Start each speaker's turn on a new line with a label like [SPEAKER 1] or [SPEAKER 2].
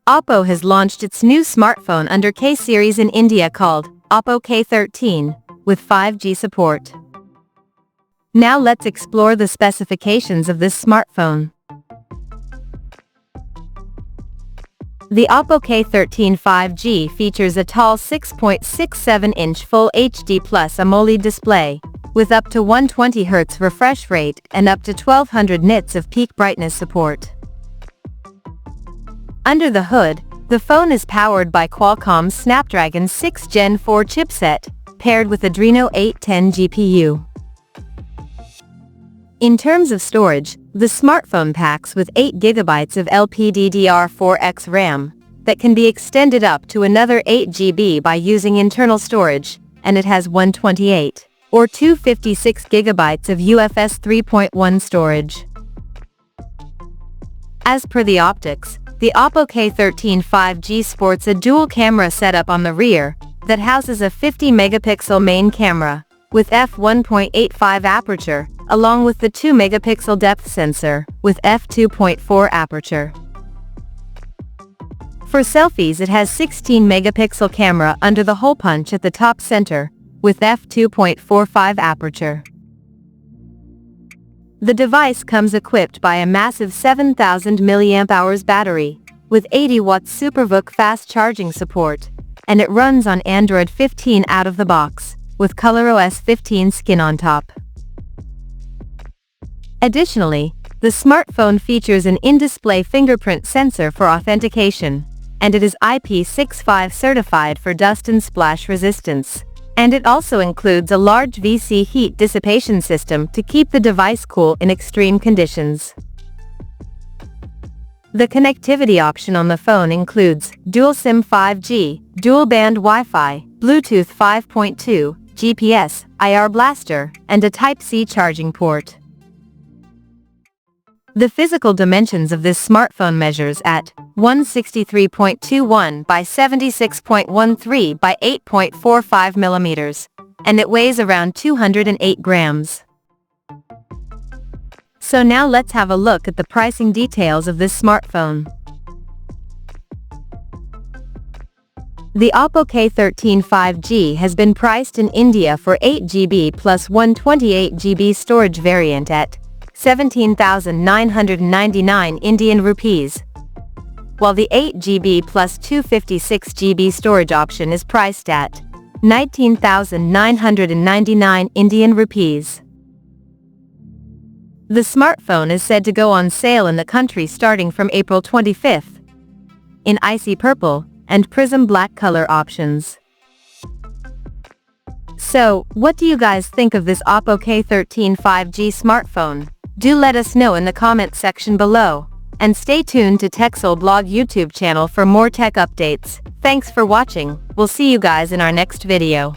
[SPEAKER 1] Oppo has launched its new smartphone under K series in India called Oppo K13, with 5G support. Now let's explore the specifications of this smartphone. The Oppo K13 5G features a tall 6.67-inch Full HD Plus AMOLED display, with up to 120 Hz refresh rate and up to 1200 nits of peak brightness support. Under the hood, the phone is powered by Qualcomm's Snapdragon 6 Gen 4 chipset, paired with Adreno 810 GPU. In terms of storage, the smartphone packs with 8GB of LPDDR4X RAM that can be extended up to another 8GB by using internal storage, and it has 128 or 256GB of UFS 3.1 storage. As per the optics, the Oppo K13 5G sports a dual camera setup on the rear that houses a 50-megapixel main camera with f1.85 aperture, along with the 2-megapixel depth sensor with f2.4 aperture. For selfies, it has 16-megapixel camera under the hole punch at the top center with f2.45 aperture. The device comes equipped by a massive 7000 mAh battery with 80 watts SuperVOOC fast charging support, and it runs on Android 15 out of the box, with ColorOS 15 skin on top. Additionally, the smartphone features an in-display fingerprint sensor for authentication, and it is IP65 certified for dust and splash resistance. And it also includes a large VC heat dissipation system to keep the device cool in extreme conditions. The connectivity option on the phone includes dual SIM 5G, dual-band Wi-Fi, Bluetooth 5.2, GPS, IR blaster, and a Type-C charging port. The physical dimensions of this smartphone measures at 163.21 by 76.13 by 8.45 millimeters, and it weighs around 208 grams. So now let's have a look at the pricing details of this smartphone. The Oppo K13 5G has been priced in India for 8GB plus 128GB storage variant at 17,999 Indian rupees, while the 8GB plus 256GB storage option is priced at 19,999 Indian rupees. The smartphone is said to go on sale in the country starting from April 25th, in icy purple and prism black color options. So, what do you guys think of this Oppo K13 5G smartphone? Do let us know in the comment section below, and stay tuned to TechSole Blog YouTube channel for more tech updates. Thanks for watching. We'll see you guys in our next video.